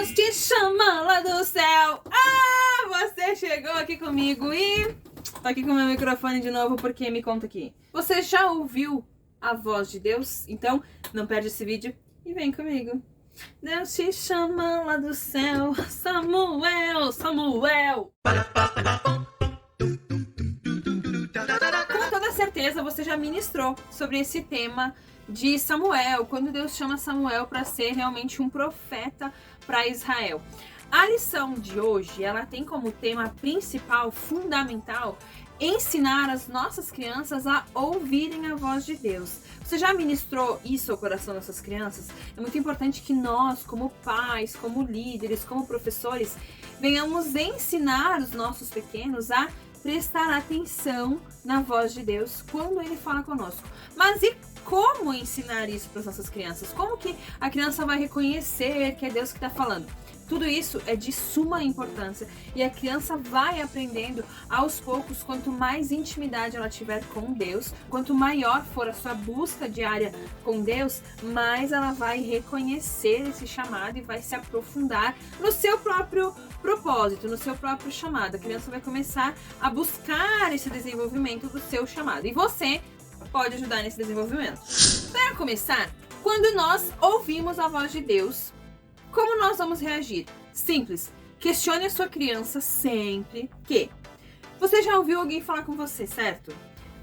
Deus te chama lá do céu. Ah, você chegou aqui comigo e tá aqui com o meu microfone de novo porque me conta aqui. Você já ouviu a voz de Deus? Então não perde esse vídeo e vem comigo. Deus te chama lá do céu, Samuel, Samuel. Com toda certeza você já ministrou sobre esse tema de Samuel, quando Deus chama Samuel para ser realmente um profeta para Israel. A lição de hoje, ela tem como tema principal, fundamental, ensinar as nossas crianças a ouvirem a voz de Deus. Você já ministrou isso ao coração dessas crianças? É muito importante que nós, como pais, como líderes, como professores, venhamos ensinar os nossos pequenos a prestar atenção na voz de Deus quando Ele fala conosco. Mas e como ensinar isso para as nossas crianças? Como que a criança vai reconhecer que é Deus que está falando? Tudo isso é de suma importância e a criança vai aprendendo aos poucos. Quanto mais intimidade ela tiver com Deus, quanto maior for a sua busca diária com Deus, mais ela vai reconhecer esse chamado e vai se aprofundar no seu próprio propósito, no seu próprio chamado. A criança vai começar a buscar esse desenvolvimento do seu chamado e você pode ajudar nesse desenvolvimento. Para começar, quando nós ouvimos a voz de Deus, como nós vamos reagir? Simples. Questione a sua criança sempre que você já ouviu alguém falar com você, certo?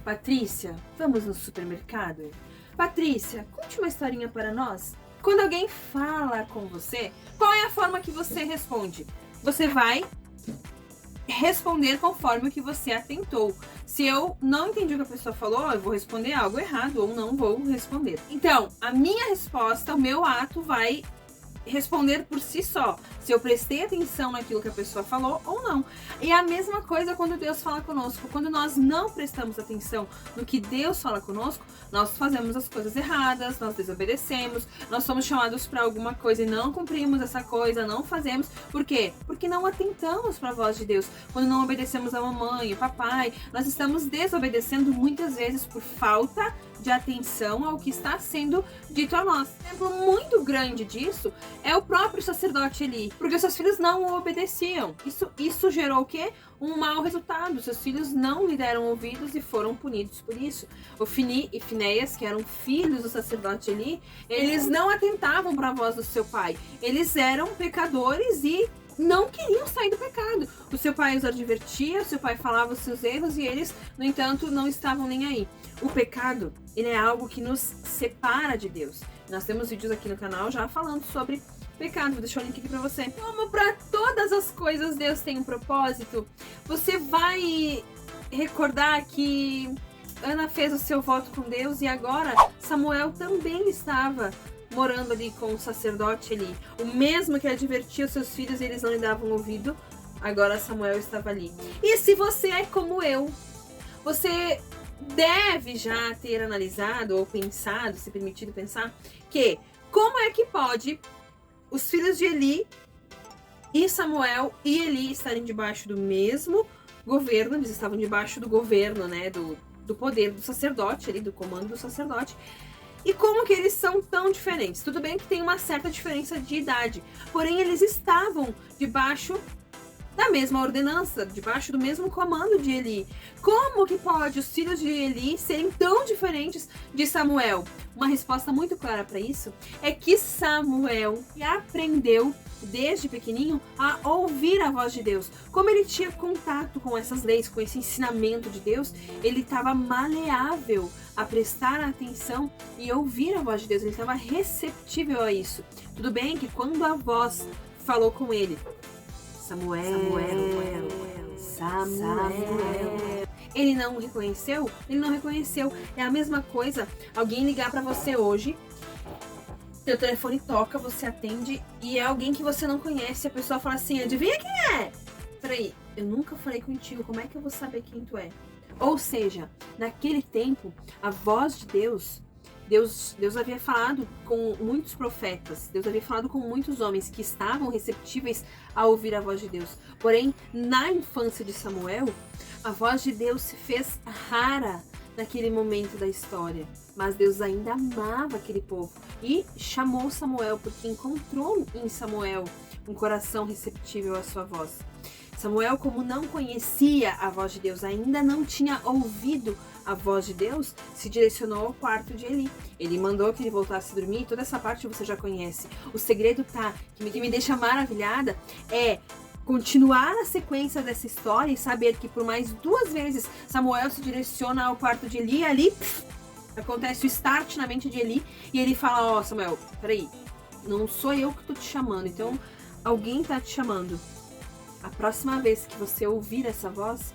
Patrícia, vamos no supermercado? Patrícia, conte uma historinha para nós. Quando alguém fala com você, qual é a forma que você responde? Você vai responder conforme o que você atentou. Se eu não entendi o que a pessoa falou, eu vou responder algo errado ou não vou responder. Então, a minha resposta, o meu ato vai responder por si só, se eu prestei atenção naquilo que a pessoa falou ou não. E a mesma coisa quando Deus fala conosco. Quando nós não prestamos atenção no que Deus fala conosco, nós fazemos as coisas erradas, nós desobedecemos, nós somos chamados para alguma coisa e não cumprimos essa coisa, não fazemos. Por quê? Porque não atentamos para a voz de Deus. Quando não obedecemos a mamãe, o papai, nós estamos desobedecendo muitas vezes por falta de atenção ao que está sendo dito a nós. Um exemplo muito grande disso é o próprio sacerdote Eli, porque seus filhos não o obedeciam. Isso gerou o quê? Um mau resultado. Seus filhos não lhe deram ouvidos e foram punidos por isso. Ofni e Finéias, que eram filhos do sacerdote Eli, eles não atentavam para a voz do seu pai. Eles eram pecadores e não queriam sair do pecado. O seu pai os advertia, o seu pai falava os seus erros e eles, no entanto, não estavam nem aí. O pecado, ele é algo que nos separa de Deus. Nós temos vídeos aqui no canal já falando sobre pecado. Vou deixar o link aqui pra você. Como para todas as coisas Deus tem um propósito, você vai recordar que Ana fez o seu voto com Deus e agora Samuel também estava morando ali com o sacerdote ali. O mesmo que advertia os seus filhos e eles não lhe davam ouvido, agora Samuel estava ali. E se você é como eu, você deve já ter analisado ou pensado, se permitido pensar, que como é que pode os filhos de Eli e Samuel e Eli estarem debaixo do mesmo governo. Eles estavam debaixo do governo, né, do poder do sacerdote ali, do comando do sacerdote. E como que eles são tão diferentes? Tudo bem que tem uma certa diferença de idade, porém eles estavam debaixo da mesma ordenança, debaixo do mesmo comando de Eli. Como que pode os filhos de Eli serem tão diferentes de Samuel? Uma resposta muito clara para isso é que Samuel aprendeu desde pequenininho a ouvir a voz de Deus. Como ele tinha contato com essas leis, com esse ensinamento de Deus, ele estava maleável a prestar atenção e ouvir a voz de Deus. Ele estava receptível a isso. Tudo bem que quando a voz falou com ele, Samuel. Ele não reconheceu? Ele não reconheceu. É a mesma coisa alguém ligar pra você hoje, teu telefone toca, você atende e é alguém que você não conhece. A pessoa fala assim, adivinha quem é? Peraí, eu nunca falei contigo, como é que eu vou saber quem tu é? Ou seja, naquele tempo, a voz de Deus havia falado com muitos profetas, Deus havia falado com muitos homens que estavam receptíveis a ouvir a voz de Deus. Porém, na infância de Samuel, a voz de Deus se fez rara naquele momento da história. Mas Deus ainda amava aquele povo e chamou Samuel, porque encontrou em Samuel um coração receptível à sua voz. Samuel, como não conhecia a voz de Deus, ainda não tinha ouvido a voz de Deus, se direcionou ao quarto de Eli. Ele mandou que ele voltasse a dormir, toda essa parte você já conhece. O segredo que me deixa maravilhada é continuar a sequência dessa história e saber que por mais 2 vezes Samuel se direciona ao quarto de Eli, ali acontece o start na mente de Eli, e ele fala, ó, Samuel, peraí, não sou eu que tô te chamando, então alguém tá te chamando. A próxima vez que você ouvir essa voz,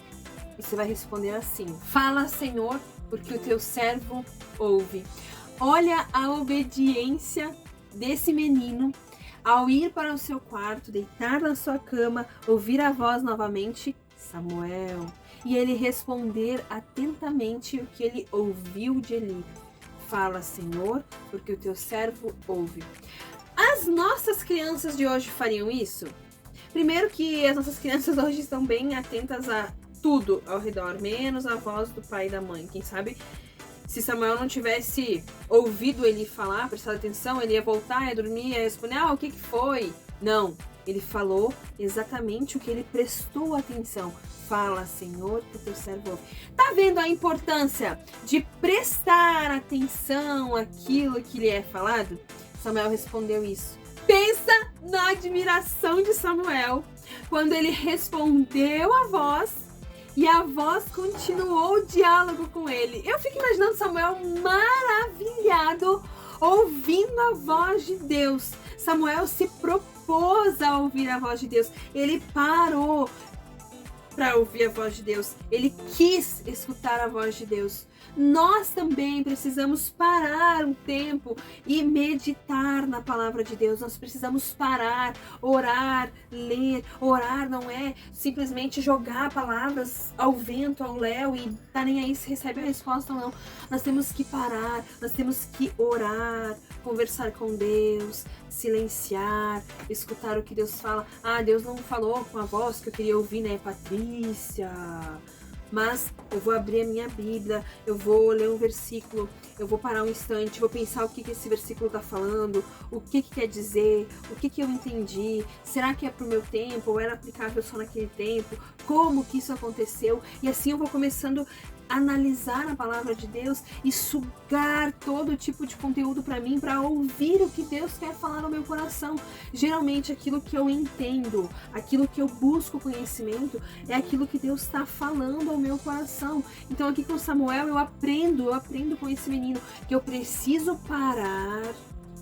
você vai responder assim: fala, Senhor, porque o teu servo ouve. Olha a obediência desse menino ao ir para o seu quarto, deitar na sua cama, ouvir a voz novamente, Samuel, e ele responder atentamente o que ele ouviu de Eli. Fala, Senhor, porque o teu servo ouve. As nossas crianças de hoje fariam isso? Primeiro que as nossas crianças hoje estão bem atentas a tudo ao redor, menos a voz do pai e da mãe. Quem sabe, se Samuel não tivesse ouvido ele falar, prestado atenção, ele ia voltar, ia dormir, ia responder, o que foi? Não, ele falou exatamente o que ele prestou atenção. Fala, Senhor, que o teu servo ouve. Tá vendo a importância de prestar atenção àquilo que lhe é falado? Samuel respondeu isso. Pensa na admiração de Samuel quando ele respondeu a voz e a voz continuou o diálogo com ele. Eu fico imaginando Samuel maravilhado ouvindo a voz de Deus. Samuel se propôs a ouvir a voz de Deus. Ele parou para ouvir a voz de Deus. Ele quis escutar a voz de Deus. Nós também precisamos parar um tempo e meditar na palavra de Deus. Nós precisamos parar, orar, ler. Orar não é simplesmente jogar palavras ao vento, ao léu e tá nem aí se recebe a resposta ou não. Nós temos que parar, nós temos que orar, conversar com Deus, silenciar, escutar o que Deus fala. Deus não falou com a voz que eu queria ouvir, né, Patrícia? Mas eu vou abrir a minha Bíblia, eu vou ler um versículo, eu vou parar um instante, vou pensar o que esse versículo está falando, o que quer dizer, o que eu entendi, será que é pro meu tempo ou era aplicável só naquele tempo, como que isso aconteceu, e assim eu vou começando a analisar a palavra de Deus e sugar todo tipo de conteúdo para mim, para ouvir o que Deus quer falar no meu coração. Geralmente aquilo que eu entendo, aquilo que eu busco conhecimento, é aquilo que Deus está falando ao meu coração. Então aqui com Samuel eu aprendo com esse menino que eu preciso parar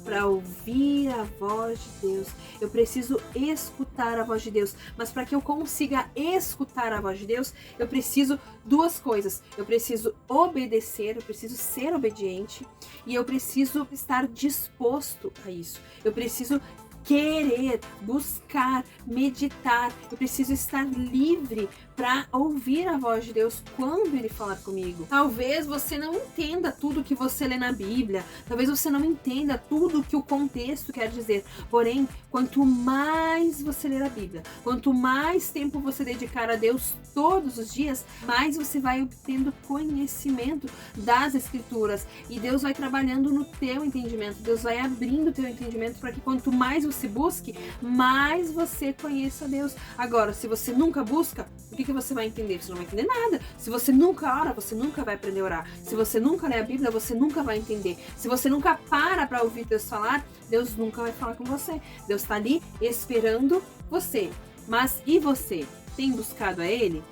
para ouvir a voz de Deus. Eu preciso escutar a voz de Deus. Mas para que eu consiga escutar a voz de Deus, eu preciso 2 coisas. Eu preciso obedecer, eu preciso ser obediente e eu preciso estar disposto a isso. Eu preciso querer, buscar, meditar. Eu preciso estar livre para ouvir a voz de Deus quando Ele falar comigo. Talvez você não entenda tudo que você lê na Bíblia, talvez você não entenda tudo que o contexto quer dizer, porém, quanto mais você ler a Bíblia, quanto mais tempo você dedicar a Deus todos os dias, mais você vai obtendo conhecimento das Escrituras e Deus vai trabalhando no teu entendimento, Deus vai abrindo o teu entendimento para que quanto mais você busque, mais você conheça Deus. Agora, se você nunca busca, o que você vai entender? Você não vai entender nada. Se você nunca ora, você nunca vai aprender a orar. Se você nunca lê a Bíblia, você nunca vai entender. Se você nunca para ouvir Deus falar, Deus nunca vai falar com você. Deus está ali esperando você. Mas e você? Tem buscado a Ele?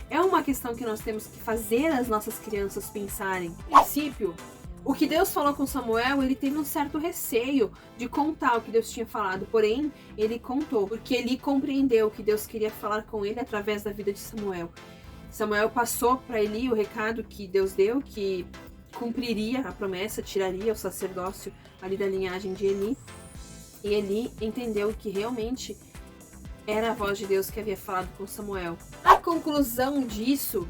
É uma questão que nós temos que fazer as nossas crianças pensarem. No princípio, o que Deus falou com Samuel, ele teve um certo receio de contar o que Deus tinha falado, porém, ele contou, porque ele compreendeu que Deus queria falar com ele através da vida de Samuel. Samuel passou para Eli o recado que Deus deu, que cumpriria a promessa, tiraria o sacerdócio ali da linhagem de Eli, e Eli entendeu que realmente era a voz de Deus que havia falado com Samuel. A conclusão disso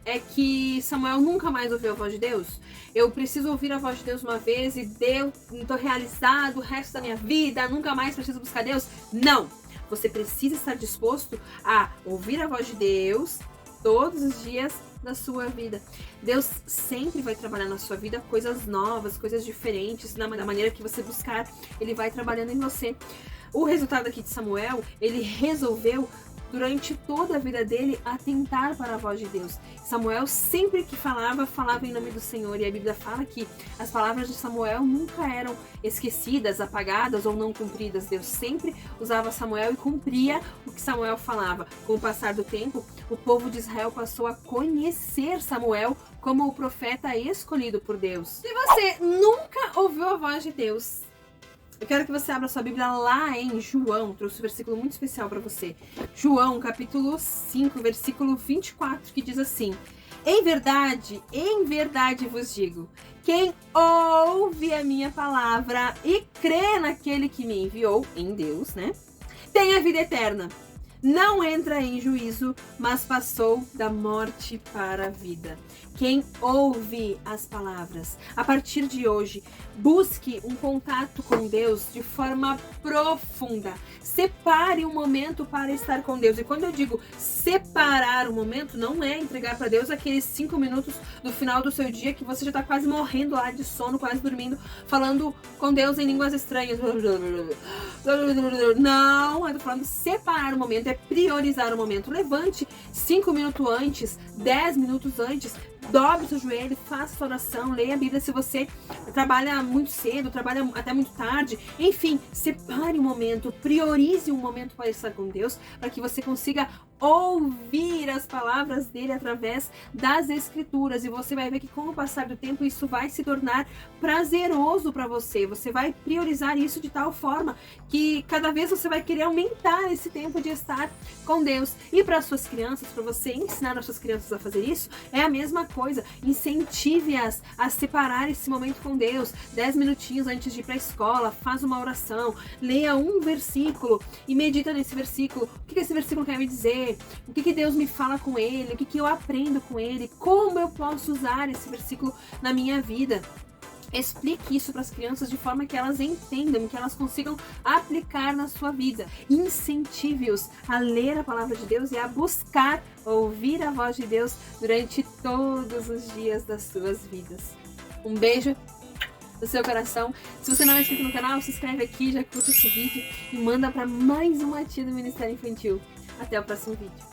é que Samuel nunca mais ouviu a voz de Deus. Eu preciso ouvir a voz de Deus uma vez e estou realizado o resto da minha vida, nunca mais preciso buscar Deus. Não! Você precisa estar disposto a ouvir a voz de Deus todos os dias da sua vida. Deus sempre vai trabalhar na sua vida coisas novas, coisas diferentes, da maneira que você buscar, Ele vai trabalhando em você. O resultado aqui de Samuel, ele resolveu durante toda a vida dele atentar para a voz de Deus. Samuel sempre que falava em nome do Senhor, e a Bíblia fala que as palavras de Samuel nunca eram esquecidas, apagadas ou não cumpridas. Deus sempre usava Samuel e cumpria o que Samuel falava. Com o passar do tempo, o povo de Israel passou a conhecer Samuel como o profeta escolhido por Deus. Se você nunca ouviu a voz de Deus, eu quero que você abra sua Bíblia lá em João. Trouxe um versículo muito especial para você. João, capítulo 5, versículo 24, que diz assim: em verdade vos digo, quem ouve a minha palavra e crê naquele que me enviou, em Deus, né, tem a vida eterna. Não entra em juízo, mas passou da morte para a vida. Quem ouve as palavras, a partir de hoje, busque um contato com Deus de forma profunda. Separe um momento para estar com Deus. E quando eu digo separar um momento, não é entregar para Deus aqueles 5 minutos do final do seu dia que você já está quase morrendo lá de sono, quase dormindo, falando com Deus em línguas estranhas. Não, eu tô falando separar o momento, é priorizar o momento. Levante 5 minutos antes, 10 minutos antes, dobre seu joelho, faça sua oração, leia a Bíblia se você trabalha muito cedo, trabalha até muito tarde. Enfim, separe um momento, priorize um momento para estar com Deus, para que você consiga ouvir as palavras dele através das Escrituras. E você vai ver que com o passar do tempo isso vai se tornar prazeroso para você. Você vai priorizar isso de tal forma que cada vez você vai querer aumentar esse tempo de estar com Deus. E para suas crianças, para você ensinar as suas crianças a fazer isso, é a mesma coisa. Incentive-as a separar esse momento com Deus. 10 minutinhos antes de ir para a escola, faz uma oração, leia um versículo e medita nesse versículo. O que esse versículo quer me dizer? O que Deus me fala com ele? O que eu aprendo com ele? Como eu posso usar esse versículo na minha vida? Explique isso para as crianças de forma que elas entendam, que elas consigam aplicar na sua vida. Incentive-os a ler a palavra de Deus e a buscar ouvir a voz de Deus durante todos os dias das suas vidas. Um beijo no seu coração. Se você não é inscrito no canal, se inscreve aqui, já curte esse vídeo e manda para mais uma tia do Ministério Infantil. Até o próximo vídeo.